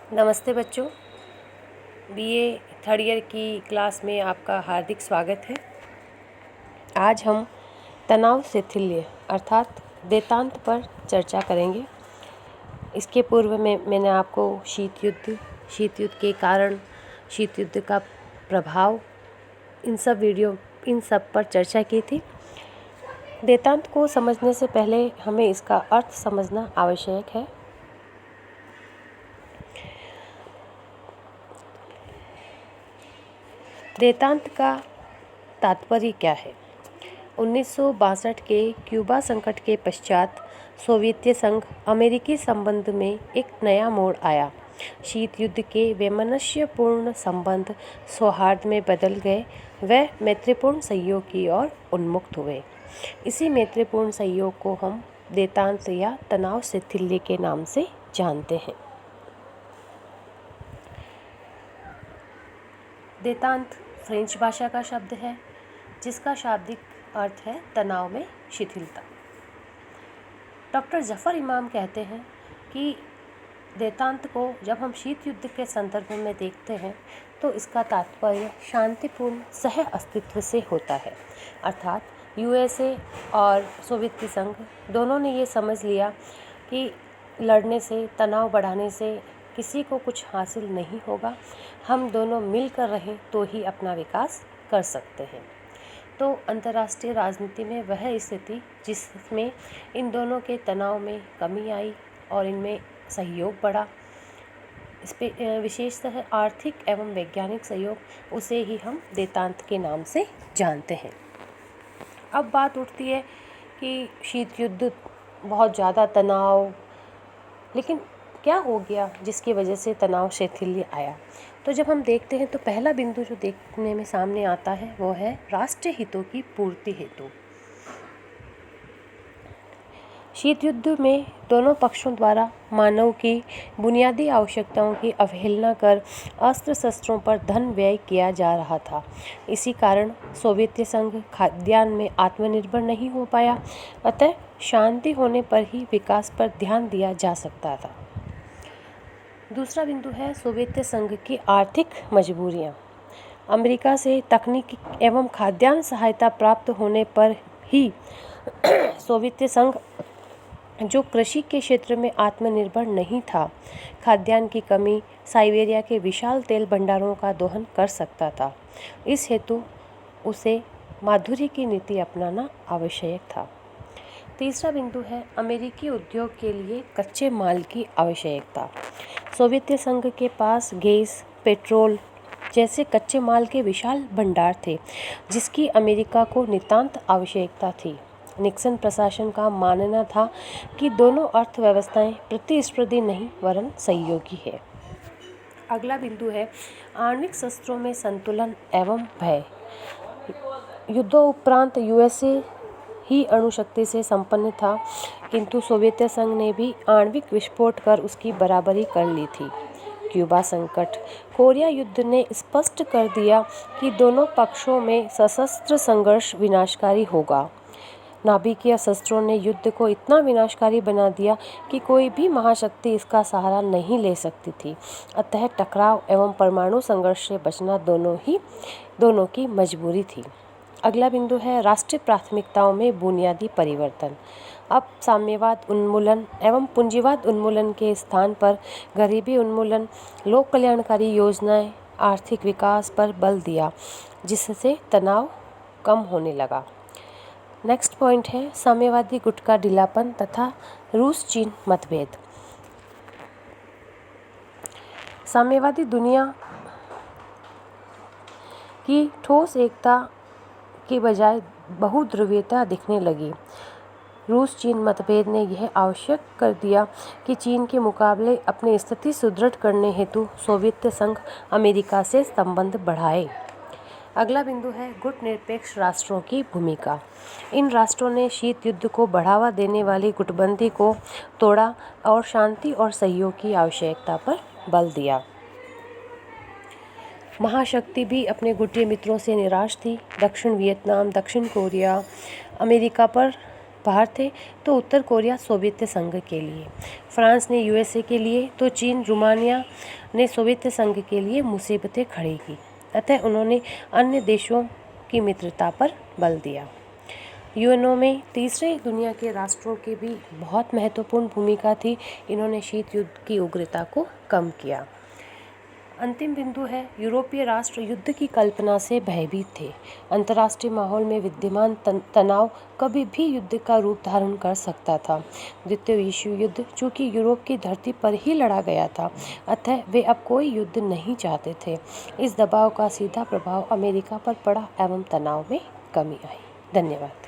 नमस्ते बच्चों। BA third year की क्लास में आपका हार्दिक स्वागत है। आज हम तनाव शैथिल्य अर्थात देतांत पर चर्चा करेंगे। इसके पूर्व में मैंने आपको शीत युद्ध के कारण, शीत युद्ध का प्रभाव, इन सब पर चर्चा की थी। देतांत को समझने से पहले हमें इसका अर्थ समझना आवश्यक है। देतांत का तात्पर्य क्या है? 1962 के क्यूबा संकट के पश्चात सोवियत संघ अमेरिकी संबंध में एक नया मोड़ आया। शीत युद्ध के वैमनस्यपूर्ण संबंध सौहार्द में बदल गए। वे मैत्रीपूर्ण सहयोग की ओर उन्मुक्त हुए। इसी मैत्रीपूर्ण सहयोग को हम देतांत या तनाव शैथिल्य के नाम से जानते हैं। देतांत फ्रेंच भाषा का शब्द है जिसका शाब्दिक अर्थ है तनाव में शिथिलता। डॉक्टर जफ़र इमाम कहते हैं कि देतांत को जब हम शीत युद्ध के संदर्भ में देखते हैं तो इसका तात्पर्य शांतिपूर्ण सह अस्तित्व से होता है। अर्थात यूएसए और सोवियत संघ दोनों ने ये समझ लिया कि लड़ने से, तनाव बढ़ाने से किसी को कुछ हासिल नहीं होगा। हम दोनों मिलकर रहें तो ही अपना विकास कर सकते हैं। तो अंतर्राष्ट्रीय राजनीति में वह स्थिति जिसमें इन दोनों के तनाव में कमी आई और इनमें सहयोग बढ़ा, इस पे विशेषतः आर्थिक एवं वैज्ञानिक सहयोग, उसे ही हम देतांत के नाम से जानते हैं। अब बात उठती है कि शीत युद्ध, बहुत ज़्यादा तनाव, लेकिन क्या हो गया जिसकी वजह से तनाव शैथिल्य आया? तो जब हम देखते हैं तो पहला बिंदु जो देखने में सामने आता है वो है राष्ट्रीय हितों की पूर्ति हेतु। शीत युद्ध में दोनों पक्षों द्वारा मानव की बुनियादी आवश्यकताओं की अवहेलना कर अस्त्र शस्त्रों पर धन व्यय किया जा रहा था। इसी कारण सोवियत संघ खाद्यान्न में आत्मनिर्भर नहीं हो पाया। अतः शांति होने पर ही विकास पर ध्यान दिया जा सकता था। दूसरा बिंदु है सोवियत संघ की आर्थिक मजबूरियां। अमेरिका से तकनीकी एवं खाद्यान्न सहायता प्राप्त होने पर ही सोवियत संघ, जो कृषि के क्षेत्र में आत्मनिर्भर नहीं था, खाद्यान्न की कमी, साइबेरिया के विशाल तेल भंडारों का दोहन कर सकता था। इस हेतु उसे माधुर्य की नीति अपनाना आवश्यक था। तीसरा बिंदु है अमेरिकी उद्योग के लिए कच्चे माल की आवश्यकता। सोवियत संघ के पास गैस, पेट्रोल जैसे कच्चे माल के विशाल भंडार थे जिसकी अमेरिका को नितांत आवश्यकता थी। निक्सन प्रशासन का मानना था कि दोनों अर्थव्यवस्थाएं प्रतिस्पर्धी नहीं वरन सहयोगी है। अगला बिंदु है आणविक शस्त्रों में संतुलन एवं भय। युद्धोपरांत यूएसए ही अणुशक्ति से संपन्न था, किंतु सोवियत संघ ने भी आणविक विस्फोट कर उसकी बराबरी कर ली थी। क्यूबा संकट, कोरिया युद्ध ने स्पष्ट कर दिया कि दोनों पक्षों में सशस्त्र संघर्ष विनाशकारी होगा। नाभिकीय शस्त्रों ने युद्ध को इतना विनाशकारी बना दिया कि कोई भी महाशक्ति इसका सहारा नहीं ले सकती थी। अतः टकराव एवं परमाणु संघर्ष से बचना दोनों की मजबूरी थी। अगला बिंदु है राष्ट्रीय प्राथमिकताओं में बुनियादी परिवर्तन। अब साम्यवाद उन्मूलन एवं पूंजीवाद उन्मूलन के स्थान पर गरीबी उन्मूलन, लोक कल्याणकारी योजनाएं, आर्थिक विकास पर बल दिया, जिससे तनाव कम होने लगा। नेक्स्ट पॉइंट है साम्यवादी गुट का ढीलापन तथा रूस चीन मतभेद। साम्यवादी दुनिया की ठोस एकता की बजाय बहुध्रुवीयता दिखने लगी। रूस चीन मतभेद ने यह आवश्यक कर दिया कि चीन के मुकाबले अपनी स्थिति सुदृढ़ करने हेतु सोवियत संघ अमेरिका से संबंध बढ़ाए। अगला बिंदु है गुट निरपेक्ष राष्ट्रों की भूमिका। इन राष्ट्रों ने शीत युद्ध को बढ़ावा देने वाली गुटबंदी को तोड़ा और शांति और सहयोग की आवश्यकता पर बल दिया। महाशक्ति भी अपने गुटीय मित्रों से निराश थी। दक्षिण वियतनाम, दक्षिण कोरिया अमेरिका पर बाहर थे तो उत्तर कोरिया सोवियत संघ के लिए, फ्रांस ने यूएसए के लिए तो चीन रोमानिया ने सोवियत संघ के लिए मुसीबतें खड़ी की। अतः उन्होंने अन्य देशों की मित्रता पर बल दिया। यूएनओ में तीसरे दुनिया के राष्ट्रों की भी बहुत महत्वपूर्ण भूमिका थी। इन्होंने शीत युद्ध की उग्रता को कम किया। अंतिम बिंदु है, यूरोपीय राष्ट्र युद्ध की कल्पना से भयभीत थे। अंतर्राष्ट्रीय माहौल में विद्यमान तनाव कभी भी युद्ध का रूप धारण कर सकता था। द्वितीय विश्व युद्ध चूँकि यूरोप की धरती पर ही लड़ा गया था, अतः वे अब कोई युद्ध नहीं चाहते थे। इस दबाव का सीधा प्रभाव अमेरिका पर पड़ा एवं तनाव में कमी आई। धन्यवाद।